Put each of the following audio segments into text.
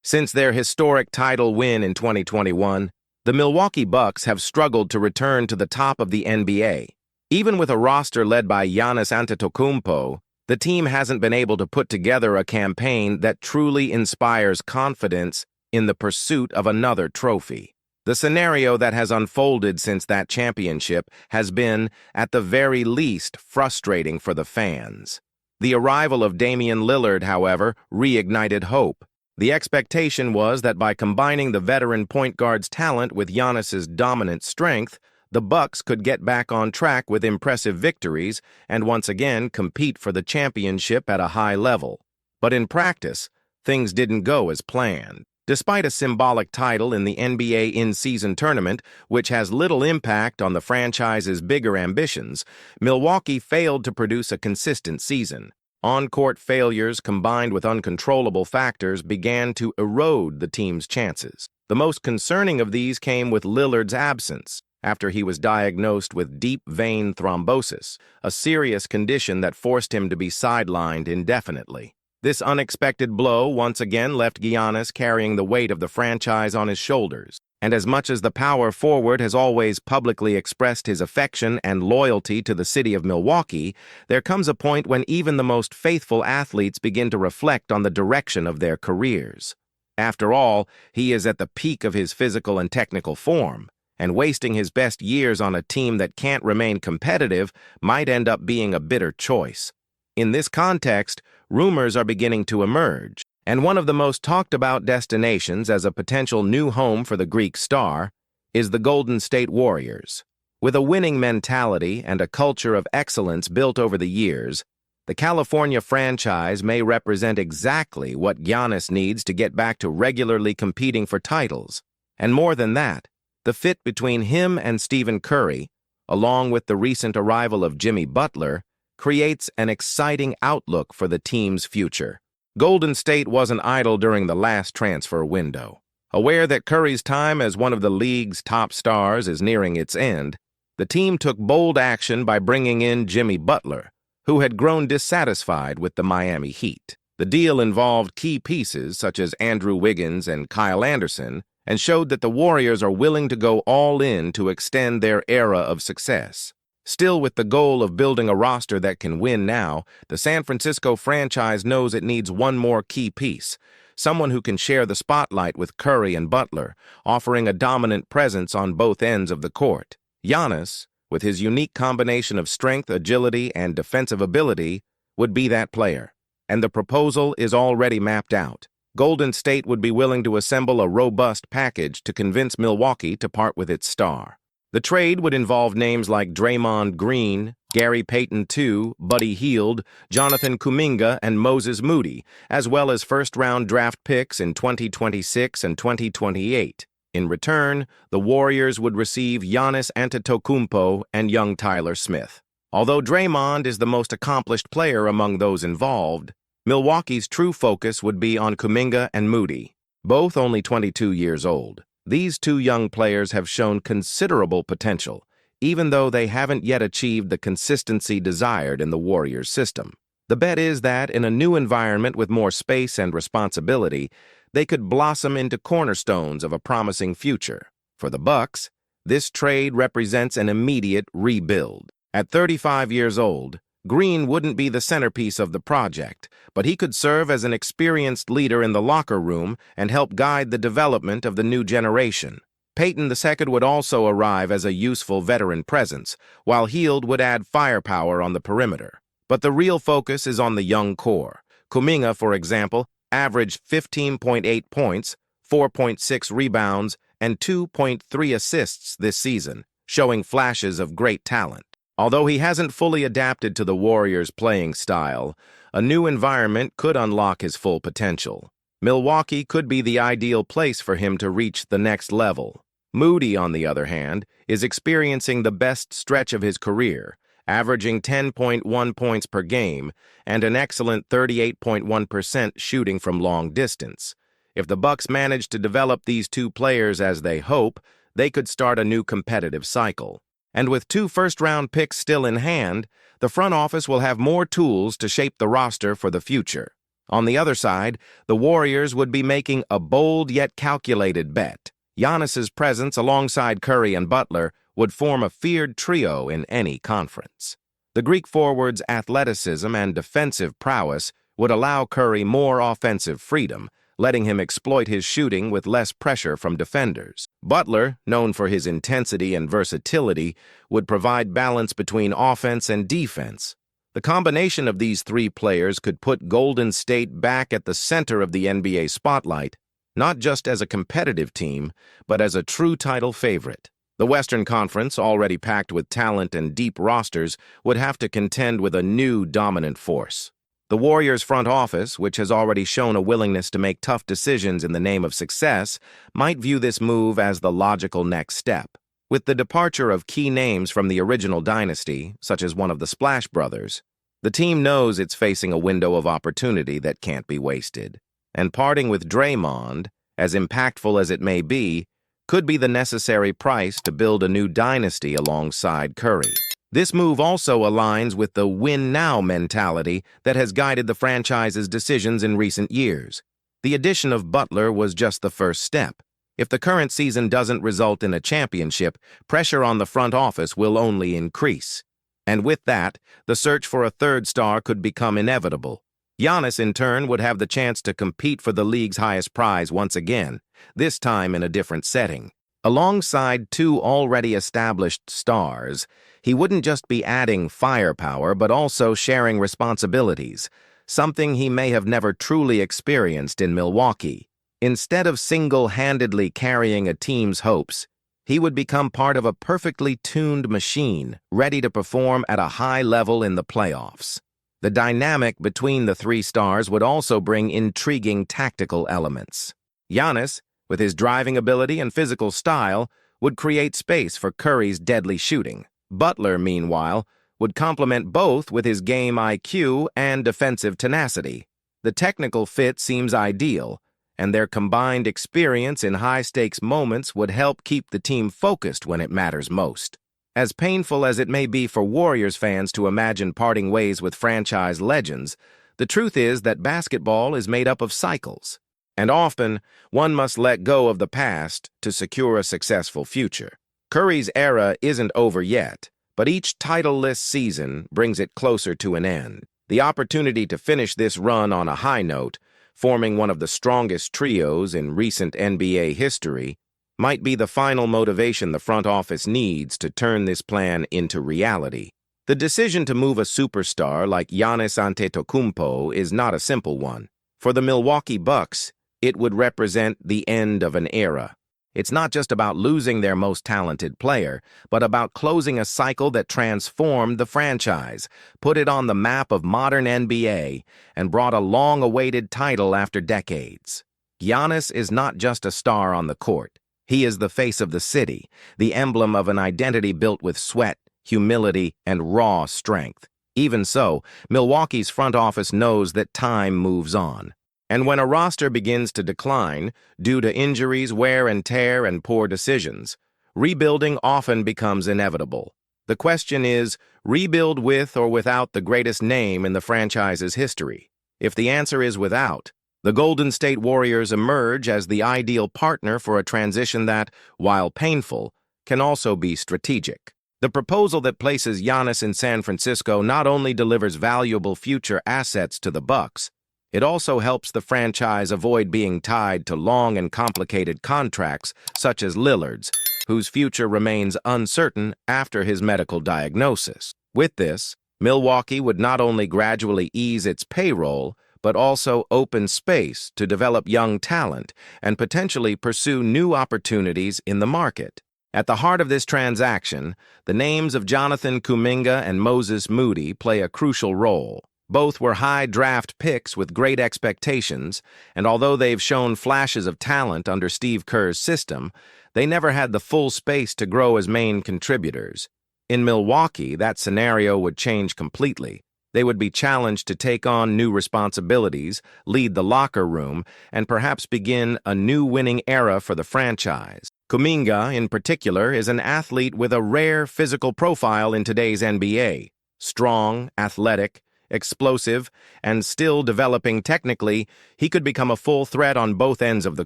Since their historic title win in 2021, the Milwaukee Bucks have struggled to return to the top of the NBA. Even with a roster led by Giannis Antetokounmpo, the team hasn't been able to put together a campaign that truly inspires confidence in the pursuit of another trophy. The scenario that has unfolded since that championship has been, at the very least, frustrating for the fans. The arrival of Damian Lillard, however, reignited hope. The expectation was that by combining the veteran point guard's talent with Giannis's dominant strength, the Bucks could get back on track with impressive victories and once again compete for the championship at a high level. But in practice, things didn't go as planned. Despite a symbolic title in the NBA in-season tournament, which has little impact on the franchise's bigger ambitions, Milwaukee failed to produce a consistent season. On-court failures combined with uncontrollable factors began to erode the team's chances. The most concerning of these came with Lillard's absence, after he was diagnosed with deep vein thrombosis, a serious condition that forced him to be sidelined indefinitely. This unexpected blow once again left Giannis carrying the weight of the franchise on his shoulders. And as much as the power forward has always publicly expressed his affection and loyalty to the city of Milwaukee, there comes a point when even the most faithful athletes begin to reflect on the direction of their careers. After all, he is at the peak of his physical and technical form, and wasting his best years on a team that can't remain competitive might end up being a bitter choice. In this context, rumors are beginning to emerge, and one of the most talked-about destinations as a potential new home for the Greek star is the Golden State Warriors. With a winning mentality and a culture of excellence built over the years, the California franchise may represent exactly what Giannis needs to get back to regularly competing for titles. And more than that, the fit between him and Stephen Curry, along with the recent arrival of Jimmy Butler, creates an exciting outlook for the team's future. Golden State wasn't idle during the last transfer window. Aware that Curry's time as one of the league's top stars is nearing its end, the team took bold action by bringing in Jimmy Butler, who had grown dissatisfied with the Miami Heat. The deal involved key pieces such as Andrew Wiggins and Kyle Anderson, and showed that the Warriors are willing to go all in to extend their era of success. Still, with the goal of building a roster that can win now, the San Francisco franchise knows it needs one more key piece, someone who can share the spotlight with Curry and Butler, offering a dominant presence on both ends of the court. Giannis, with his unique combination of strength, agility, and defensive ability, would be that player. And the proposal is already mapped out. Golden State would be willing to assemble a robust package to convince Milwaukee to part with its star. The trade would involve names like Draymond Green, Gary Payton II, Buddy Hield, Jonathan Kuminga, and Moses Moody, as well as first-round draft picks in 2026 and 2028. In return, the Warriors would receive Giannis Antetokounmpo and young Tyler Smith. Although Draymond is the most accomplished player among those involved, Milwaukee's true focus would be on Kuminga and Moody, both only 22 years old. These two young players have shown considerable potential, even though they haven't yet achieved the consistency desired in the Warriors system. The bet is that in a new environment with more space and responsibility, they could blossom into cornerstones of a promising future. For the Bucks, this trade represents an immediate rebuild. At 35 years old, Green wouldn't be the centerpiece of the project, but he could serve as an experienced leader in the locker room and help guide the development of the new generation. Payton II would also arrive as a useful veteran presence, while Hield would add firepower on the perimeter. But the real focus is on the young core. Kuminga, for example, averaged 15.8 points, 4.6 rebounds, and 2.3 assists this season, showing flashes of great talent. Although he hasn't fully adapted to the Warriors' playing style, a new environment could unlock his full potential. Milwaukee could be the ideal place for him to reach the next level. Moody, on the other hand, is experiencing the best stretch of his career, averaging 10.1 points per game and an excellent 38.1% shooting from long distance. If the Bucks manage to develop these two players as they hope, they could start a new competitive cycle. And with 2 first-round picks still in hand, the front office will have more tools to shape the roster for the future. On the other side, the Warriors would be making a bold yet calculated bet. Giannis's presence alongside Curry and Butler would form a feared trio in any conference. The Greek forward's athleticism and defensive prowess would allow Curry more offensive freedom, letting him exploit his shooting with less pressure from defenders. Butler, known for his intensity and versatility, would provide balance between offense and defense. The combination of these three players could put Golden State back at the center of the NBA spotlight, not just as a competitive team, but as a true title favorite. The Western Conference, already packed with talent and deep rosters, would have to contend with a new dominant force. The Warriors' front office, which has already shown a willingness to make tough decisions in the name of success, might view this move as the logical next step. With the departure of key names from the original dynasty, such as one of the Splash Brothers, the team knows it's facing a window of opportunity that can't be wasted. And parting with Draymond, as impactful as it may be, could be the necessary price to build a new dynasty alongside Curry. This move also aligns with the win-now mentality that has guided the franchise's decisions in recent years. The addition of Butler was just the first step. If the current season doesn't result in a championship, pressure on the front office will only increase. And with that, the search for a third star could become inevitable. Giannis, in turn, would have the chance to compete for the league's highest prize once again, this time in a different setting. Alongside two already established stars, he wouldn't just be adding firepower, but also sharing responsibilities, something he may have never truly experienced in Milwaukee. Instead of single-handedly carrying a team's hopes, he would become part of a perfectly tuned machine, ready to perform at a high level in the playoffs. The dynamic between the three stars would also bring intriguing tactical elements. Giannis, with his driving ability and physical style, would create space for Curry's deadly shooting. Butler, meanwhile, would complement both with his game IQ and defensive tenacity. The technical fit seems ideal, and their combined experience in high-stakes moments would help keep the team focused when it matters most. As painful as it may be for Warriors fans to imagine parting ways with franchise legends, the truth is that basketball is made up of cycles, and often one must let go of the past to secure a successful future. Curry's era isn't over yet, but each title-less season brings it closer to an end. The opportunity to finish this run on a high note, forming one of the strongest trios in recent NBA history, might be the final motivation the front office needs to turn this plan into reality. The decision to move a superstar like Giannis Antetokounmpo is not a simple one. For the Milwaukee Bucks, it would represent the end of an era. It's not just about losing their most talented player, but about closing a cycle that transformed the franchise, put it on the map of modern NBA, and brought a long-awaited title after decades. Giannis is not just a star on the court. He is the face of the city, the emblem of an identity built with sweat, humility, and raw strength. Even so, Milwaukee's front office knows that time moves on. And when a roster begins to decline due to injuries, wear and tear, and poor decisions, rebuilding often becomes inevitable. The question is, rebuild with or without the greatest name in the franchise's history? If the answer is without, the Golden State Warriors emerge as the ideal partner for a transition that, while painful, can also be strategic. The proposal that places Giannis in San Francisco not only delivers valuable future assets to the Bucks, it also helps the franchise avoid being tied to long and complicated contracts such as Lillard's, whose future remains uncertain after his medical diagnosis. With this, Milwaukee would not only gradually ease its payroll, but also open space to develop young talent and potentially pursue new opportunities in the market. At the heart of this transaction, the names of Jonathan Kuminga and Moses Moody play a crucial role. Both were high draft picks with great expectations, and although they've shown flashes of talent under Steve Kerr's system, they never had the full space to grow as main contributors. In Milwaukee, that scenario would change completely. They would be challenged to take on new responsibilities, lead the locker room, and perhaps begin a new winning era for the franchise. Kuminga, in particular, is an athlete with a rare physical profile in today's NBA. Strong, athletic, explosive, and still developing technically, he could become a full threat on both ends of the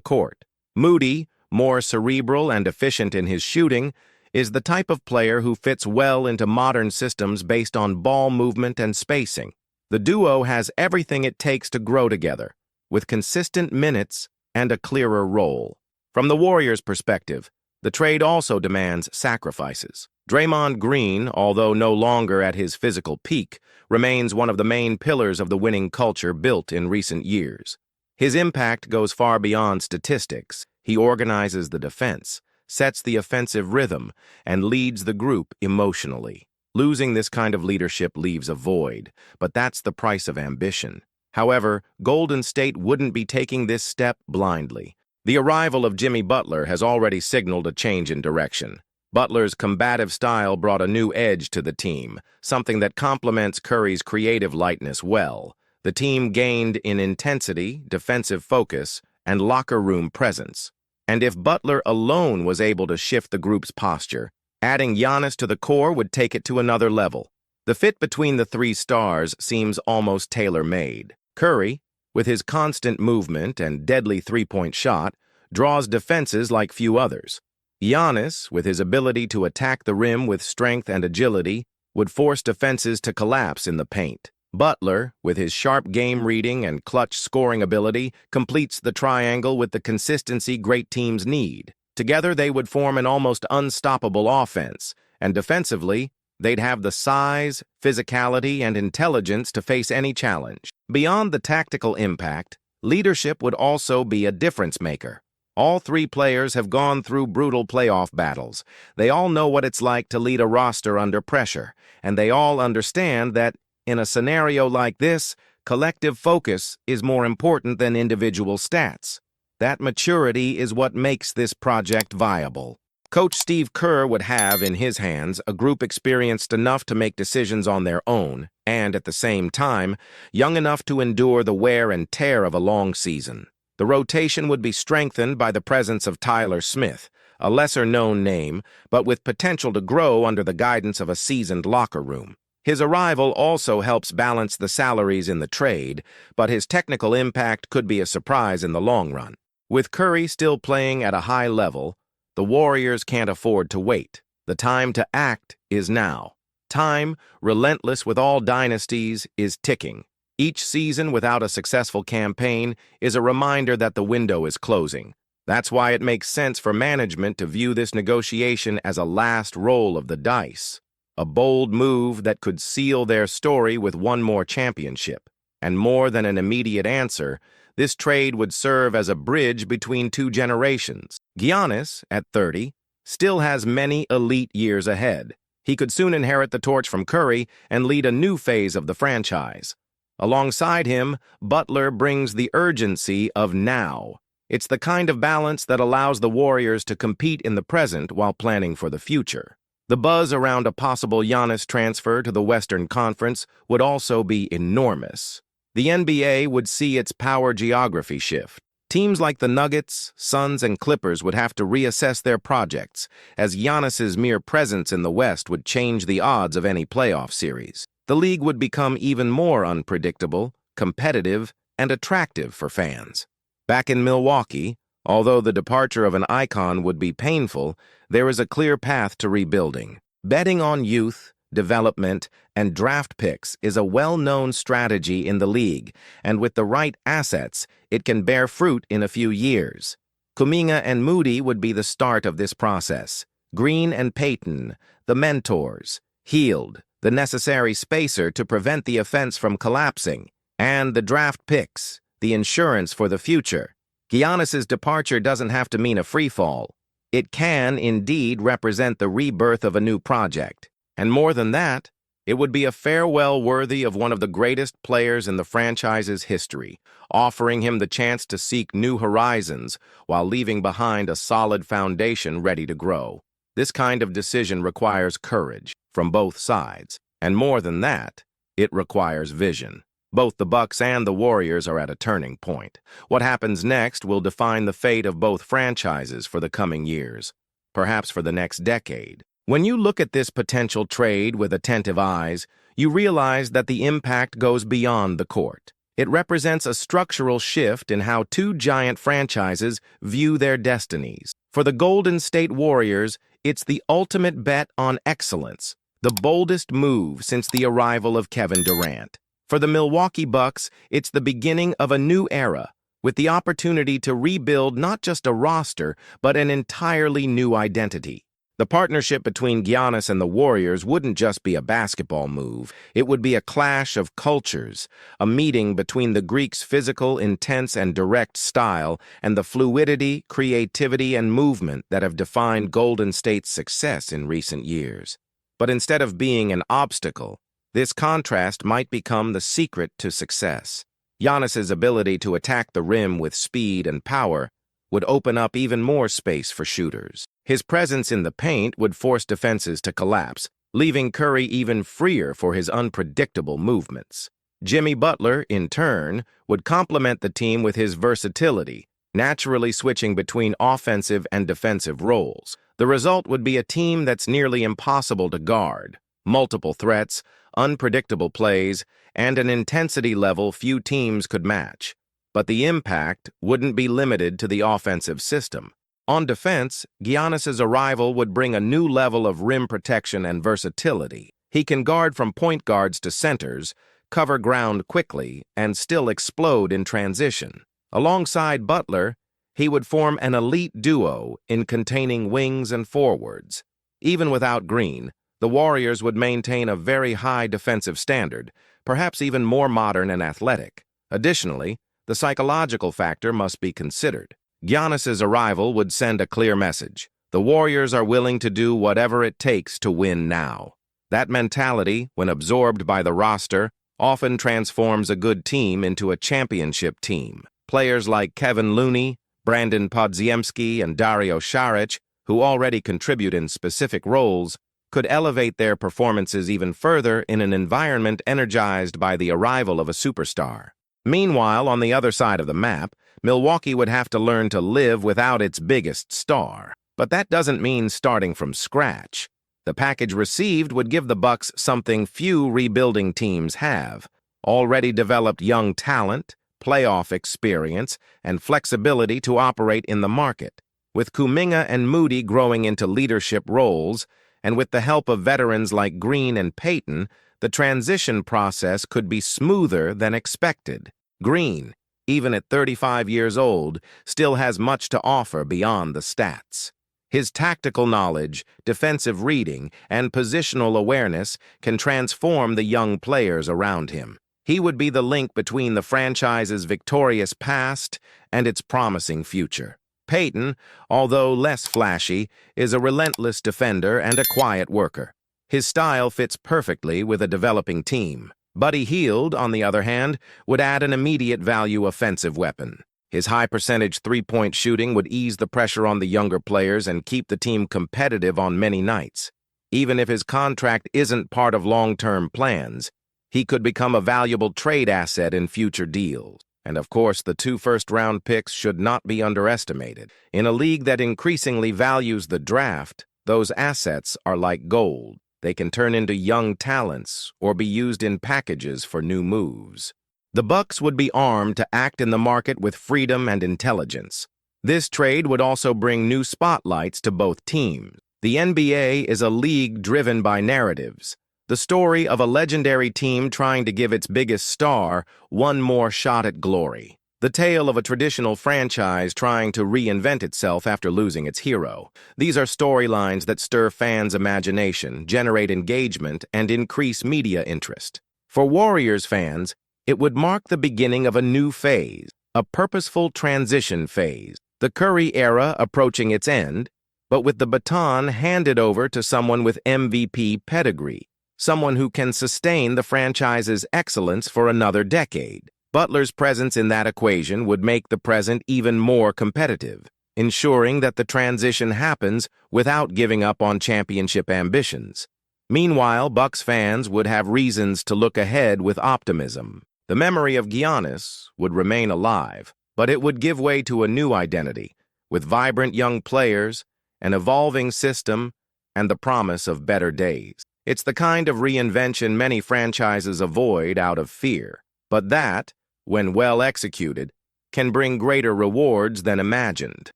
court. Moody, more cerebral and efficient in his shooting, is the type of player who fits well into modern systems based on ball movement and spacing. The duo has everything it takes to grow together, with consistent minutes and a clearer role. From the Warriors' perspective, the trade also demands sacrifices. Draymond Green, although no longer at his physical peak, remains one of the main pillars of the winning culture built in recent years. His impact goes far beyond statistics. He organizes the defense, sets the offensive rhythm, and leads the group emotionally. Losing this kind of leadership leaves a void, but that's the price of ambition. However, Golden State wouldn't be taking this step blindly. The arrival of Jimmy Butler has already signaled a change in direction. Butler's combative style brought a new edge to the team, something that complements Curry's creative lightness well. The team gained in intensity, defensive focus, and locker room presence. And if Butler alone was able to shift the group's posture, adding Giannis to the core would take it to another level. The fit between the three stars seems almost tailor-made. Curry, with his constant movement and deadly three-point shot, draws defenses like few others. Giannis, with his ability to attack the rim with strength and agility, would force defenses to collapse in the paint. Butler, with his sharp game reading and clutch scoring ability, completes the triangle with the consistency great teams need. Together, they would form an almost unstoppable offense, and defensively, they'd have the size, physicality, and intelligence to face any challenge. Beyond the tactical impact, leadership would also be a difference maker. All three players have gone through brutal playoff battles. They all know what it's like to lead a roster under pressure, and they all understand that, in a scenario like this, collective focus is more important than individual stats. That maturity is what makes this project viable. Coach Steve Kerr would have in his hands a group experienced enough to make decisions on their own, and at the same time, young enough to endure the wear and tear of a long season. The rotation would be strengthened by the presence of Tyler Smith, a lesser-known name, but with potential to grow under the guidance of a seasoned locker room. His arrival also helps balance the salaries in the trade, but his technical impact could be a surprise in the long run. With Curry still playing at a high level, the Warriors can't afford to wait. The time to act is now. Time, relentless with all dynasties, is ticking. Each season without a successful campaign is a reminder that the window is closing. That's why it makes sense for management to view this negotiation as a last roll of the dice, a bold move that could seal their story with one more championship. And more than an immediate answer, this trade would serve as a bridge between two generations. Giannis, at 30, still has many elite years ahead. He could soon inherit the torch from Curry and lead a new phase of the franchise. Alongside him, Butler brings the urgency of now. It's the kind of balance that allows the Warriors to compete in the present while planning for the future. The buzz around a possible Giannis transfer to the Western Conference would also be enormous. The NBA would see its power geography shift. Teams like the Nuggets, Suns, and Clippers would have to reassess their projects, as Giannis's mere presence in the West would change the odds of any playoff series. The league would become even more unpredictable, competitive, and attractive for fans. Back in Milwaukee, although the departure of an icon would be painful, there is a clear path to rebuilding. Betting on youth, development, and draft picks is a well-known strategy in the league, and with the right assets, it can bear fruit in a few years. Kuminga and Moody would be the start of this process. Green and Payton, the mentors. Hield, the necessary spacer to prevent the offense from collapsing. And the draft picks, the insurance for the future. Giannis's departure doesn't have to mean a freefall. It can, indeed, represent the rebirth of a new project. And more than that, it would be a farewell worthy of one of the greatest players in the franchise's history, offering him the chance to seek new horizons while leaving behind a solid foundation ready to grow. This kind of decision requires courage from both sides, and more than that, it requires vision. Both the Bucks and the Warriors are at a turning point. What happens next will define the fate of both franchises for the coming years, perhaps for the next decade. When you look at this potential trade with attentive eyes, you realize that the impact goes beyond the court. It represents a structural shift in how two giant franchises view their destinies. For the Golden State Warriors, it's the ultimate bet on excellence, the boldest move since the arrival of Kevin Durant. For the Milwaukee Bucks, it's the beginning of a new era, with the opportunity to rebuild not just a roster, but an entirely new identity. The partnership between Giannis and the Warriors wouldn't just be a basketball move. It would be a clash of cultures, a meeting between the Greeks' physical, intense, and direct style and the fluidity, creativity, and movement that have defined Golden State's success in recent years. But instead of being an obstacle, this contrast might become the secret to success. Giannis's ability to attack the rim with speed and power would open up even more space for shooters. His presence in the paint would force defenses to collapse, leaving Curry even freer for his unpredictable movements. Jimmy Butler, in turn, would complement the team with his versatility, naturally switching between offensive and defensive roles. The result would be a team that's nearly impossible to guard, multiple threats, unpredictable plays, and an intensity level few teams could match. But the impact wouldn't be limited to the offensive system. On defense, Giannis's arrival would bring a new level of rim protection and versatility. He can guard from point guards to centers, cover ground quickly, and still explode in transition. Alongside Butler, he would form an elite duo in containing wings and forwards. Even without Green, the Warriors would maintain a very high defensive standard, perhaps even more modern and athletic. Additionally, the psychological factor must be considered. Giannis's arrival would send a clear message. The Warriors are willing to do whatever it takes to win now. That mentality, when absorbed by the roster, often transforms a good team into a championship team. Players like Kevin Looney, Brandon Podziemski, and Dario Saric, who already contribute in specific roles, could elevate their performances even further in an environment energized by the arrival of a superstar. Meanwhile, on the other side of the map, Milwaukee would have to learn to live without its biggest star. But that doesn't mean starting from scratch. The package received would give the Bucks something few rebuilding teams have: already developed young talent, playoff experience, and flexibility to operate in the market. With Kuminga and Moody growing into leadership roles, and with the help of veterans like Green and Payton, the transition process could be smoother than expected. Green, even at 35 years old, still has much to offer beyond the stats. His tactical knowledge, defensive reading, and positional awareness can transform the young players around him. He would be the link between the franchise's victorious past and its promising future. Payton, although less flashy, is a relentless defender and a quiet worker. His style fits perfectly with a developing team. Buddy Hield, on the other hand, would add an immediate value offensive weapon. His high-percentage three-point shooting would ease the pressure on the younger players and keep the team competitive on many nights. Even if his contract isn't part of long-term plans, he could become a valuable trade asset in future deals. And of course, the 2 first-round picks should not be underestimated. In a league that increasingly values the draft, those assets are like gold. They can turn into young talents or be used in packages for new moves. The Bucks would be armed to act in the market with freedom and intelligence. This trade would also bring new spotlights to both teams. The NBA is a league driven by narratives. The story of a legendary team trying to give its biggest star one more shot at glory. The tale of a traditional franchise trying to reinvent itself after losing its hero. These are storylines that stir fans' imagination, generate engagement, and increase media interest. For Warriors fans, it would mark the beginning of a new phase, a purposeful transition phase. The Curry era approaching its end, but with the baton handed over to someone with MVP pedigree, someone who can sustain the franchise's excellence for another decade. Butler's presence in that equation would make the present even more competitive, ensuring that the transition happens without giving up on championship ambitions. Meanwhile, Bucks fans would have reasons to look ahead with optimism. The memory of Giannis would remain alive, but it would give way to a new identity, with vibrant young players, an evolving system, and the promise of better days. It's the kind of reinvention many franchises avoid out of fear, but that, when well executed, can bring greater rewards than imagined.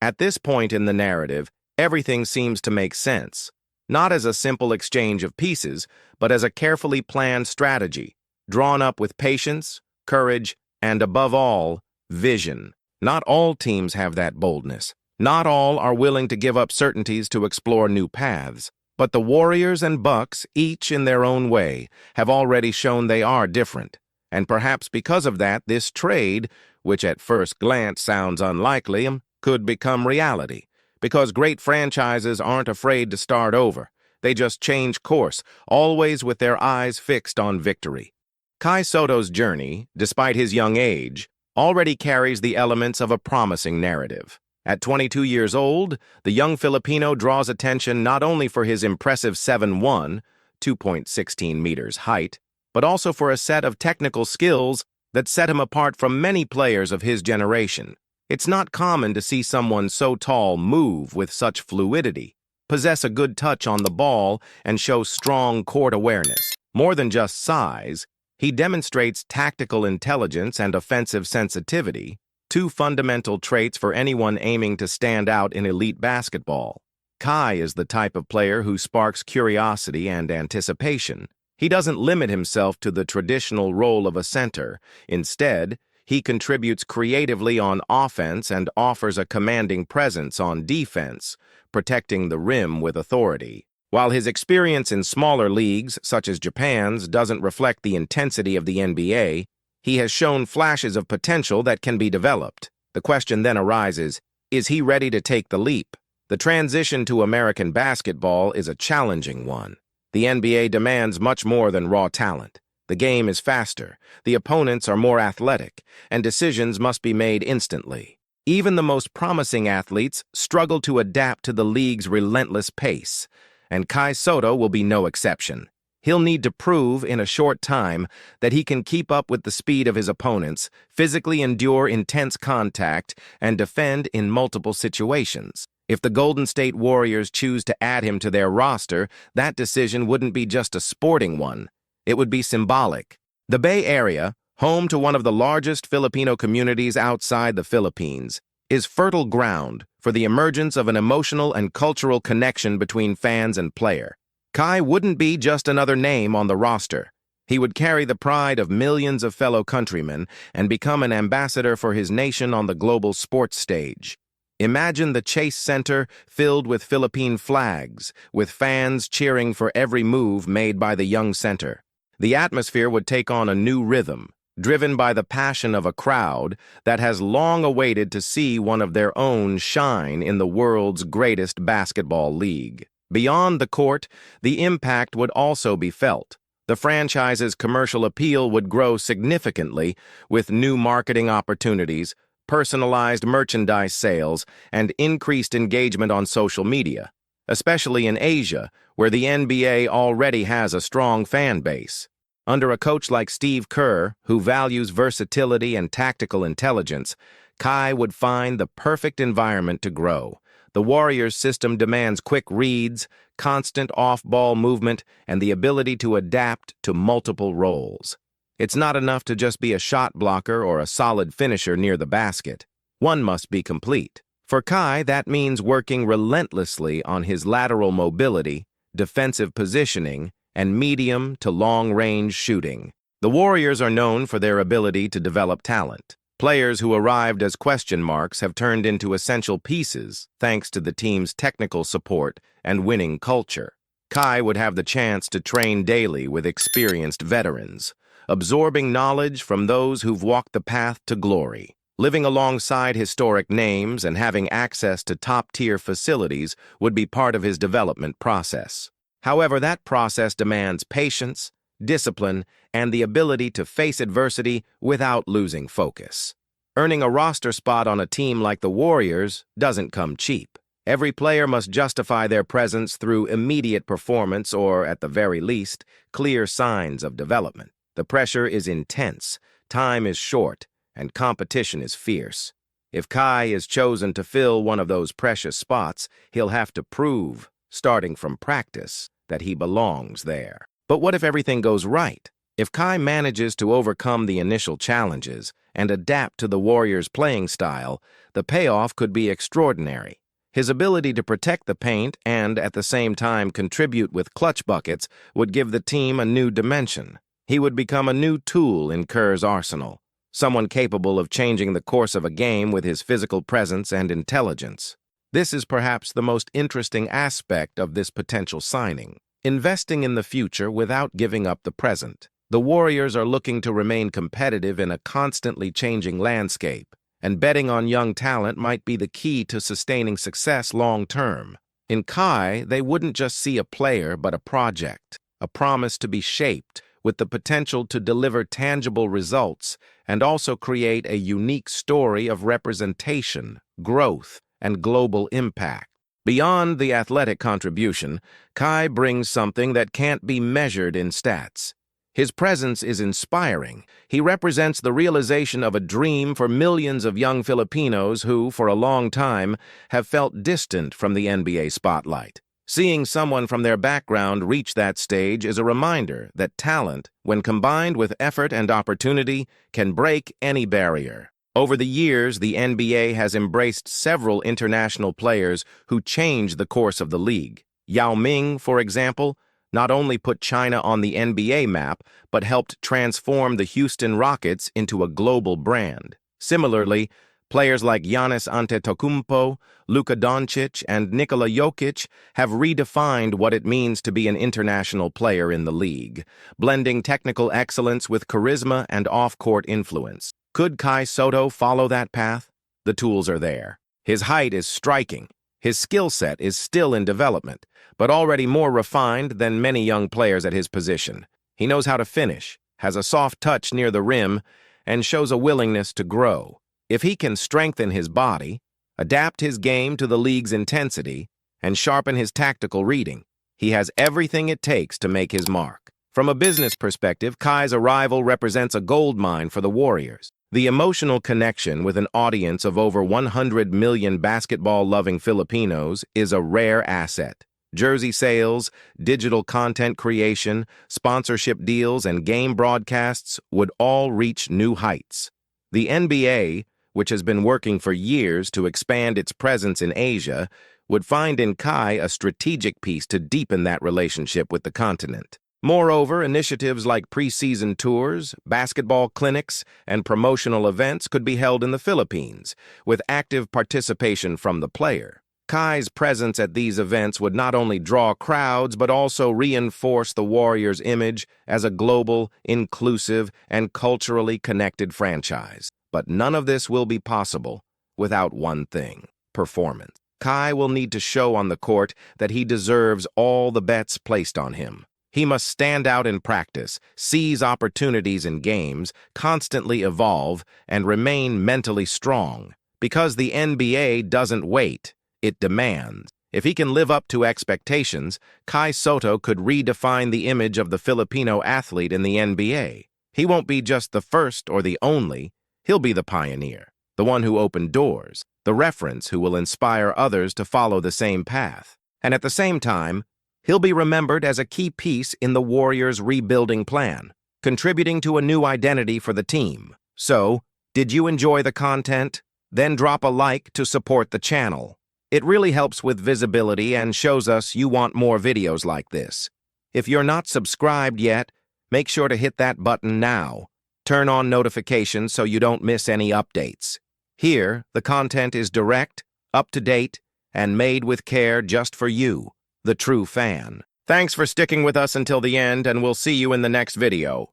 At this point in the narrative, everything seems to make sense, not as a simple exchange of pieces, but as a carefully planned strategy, drawn up with patience, courage, and above all, vision. Not all teams have that boldness. Not all are willing to give up certainties to explore new paths. But the Warriors and Bucks, each in their own way, have already shown they are different. And perhaps because of that, this trade, which at first glance sounds unlikely, could become reality. Because great franchises aren't afraid to start over. They just change course, always with their eyes fixed on victory. Kai Sotto's journey, despite his young age, already carries the elements of a promising narrative. At 22 years old, the young Filipino draws attention not only for his impressive 7'1", 2.16 meters height, but also for a set of technical skills that set him apart from many players of his generation. It's not common to see someone so tall move with such fluidity, possess a good touch on the ball, and show strong court awareness. More than just size, he demonstrates tactical intelligence and offensive sensitivity, two fundamental traits for anyone aiming to stand out in elite basketball. Kai is the type of player who sparks curiosity and anticipation. He doesn't limit himself to the traditional role of a center. Instead, he contributes creatively on offense and offers a commanding presence on defense, protecting the rim with authority. While his experience in smaller leagues, such as Japan's, doesn't reflect the intensity of the NBA, he has shown flashes of potential that can be developed. The question then arises, is he ready to take the leap? The transition to American basketball is a challenging one. The NBA demands much more than raw talent. The game is faster, the opponents are more athletic, and decisions must be made instantly. Even the most promising athletes struggle to adapt to the league's relentless pace, and Kai Sotto will be no exception. He'll need to prove in a short time that he can keep up with the speed of his opponents, physically endure intense contact, and defend in multiple situations. If the Golden State Warriors choose to add him to their roster, that decision wouldn't be just a sporting one. It would be symbolic. The Bay Area, home to one of the largest Filipino communities outside the Philippines, is fertile ground for the emergence of an emotional and cultural connection between fans and player. Kai wouldn't be just another name on the roster. He would carry the pride of millions of fellow countrymen and become an ambassador for his nation on the global sports stage. Imagine the Chase Center filled with Philippine flags, with fans cheering for every move made by the young center. The atmosphere would take on a new rhythm, driven by the passion of a crowd that has long awaited to see one of their own shine in the world's greatest basketball league. Beyond the court, the impact would also be felt. The franchise's commercial appeal would grow significantly with new marketing opportunities, personalized merchandise sales, and increased engagement on social media, especially in Asia, where the NBA already has a strong fan base. Under a coach like Steve Kerr, who values versatility and tactical intelligence, Kai would find the perfect environment to grow. The Warriors' system demands quick reads, constant off-ball movement, and the ability to adapt to multiple roles. It's not enough to just be a shot blocker or a solid finisher near the basket. One must be complete. For Kai, that means working relentlessly on his lateral mobility, defensive positioning, and medium to long-range shooting. The Warriors are known for their ability to develop talent. Players who arrived as question marks have turned into essential pieces thanks to the team's technical support and winning culture. Kai would have the chance to train daily with experienced veterans, absorbing knowledge from those who've walked the path to glory. Living alongside historic names and having access to top-tier facilities would be part of his development process. However, that process demands patience, discipline, and the ability to face adversity without losing focus. Earning a roster spot on a team like the Warriors doesn't come cheap. Every player must justify their presence through immediate performance or, at the very least, clear signs of development. The pressure is intense, time is short, and competition is fierce. If Kai is chosen to fill one of those precious spots, he'll have to prove, starting from practice, that he belongs there. But what if everything goes right? If Kai manages to overcome the initial challenges and adapt to the Warriors' playing style, the payoff could be extraordinary. His ability to protect the paint and, at the same time, contribute with clutch buckets would give the team a new dimension. He would become a new tool in Kerr's arsenal, someone capable of changing the course of a game with his physical presence and intelligence. This is perhaps the most interesting aspect of this potential signing, investing in the future without giving up the present. The Warriors are looking to remain competitive in a constantly changing landscape, and betting on young talent might be the key to sustaining success long-term. In Kai, they wouldn't just see a player but a project, a promise to be shaped, with the potential to deliver tangible results and also create a unique story of representation, growth, and global impact. Beyond the athletic contribution, Kai brings something that can't be measured in stats. His presence is inspiring. He represents the realization of a dream for millions of young Filipinos who, for a long time, have felt distant from the NBA spotlight. Seeing someone from their background reach that stage is a reminder that talent, when combined with effort and opportunity, can break any barrier. Over the years, the NBA has embraced several international players who changed the course of the league. Yao Ming, for example, not only put China on the NBA map, but helped transform the Houston Rockets into a global brand. Similarly, players like Giannis Antetokounmpo, Luka Doncic, and Nikola Jokic have redefined what it means to be an international player in the league, blending technical excellence with charisma and off-court influence. Could Kai Sotto follow that path? The tools are there. His height is striking. His skill set is still in development, but already more refined than many young players at his position. He knows how to finish, has a soft touch near the rim, and shows a willingness to grow. If he can strengthen his body, adapt his game to the league's intensity, and sharpen his tactical reading, he has everything it takes to make his mark. From a business perspective, Kai's arrival represents a goldmine for the Warriors. The emotional connection with an audience of over 100 million basketball-loving Filipinos is a rare asset. Jersey sales, digital content creation, sponsorship deals, and game broadcasts would all reach new heights. The NBA, which has been working for years to expand its presence in Asia, would find in Kai a strategic piece to deepen that relationship with the continent. Moreover, initiatives like preseason tours, basketball clinics, and promotional events could be held in the Philippines, with active participation from the player. Kai's presence at these events would not only draw crowds but also reinforce the Warriors' image as a global, inclusive, and culturally connected franchise. But none of this will be possible without one thing: performance. Kai will need to show on the court that he deserves all the bets placed on him. He must stand out in practice, seize opportunities in games, constantly evolve, and remain mentally strong. Because the NBA doesn't wait, it demands. If he can live up to expectations, Kai Sotto could redefine the image of the Filipino athlete in the NBA. He won't be just the first or the only, he'll be the pioneer, the one who opened doors, the reference who will inspire others to follow the same path. And at the same time, he'll be remembered as a key piece in the Warriors' rebuilding plan, contributing to a new identity for the team. So, did you enjoy the content? Then drop a like to support the channel. It really helps with visibility and shows us you want more videos like this. If you're not subscribed yet, make sure to hit that button now. Turn on notifications so you don't miss any updates. Here, the content is direct, up-to-date, and made with care just for you, the true fan. Thanks for sticking with us until the end, and we'll see you in the next video.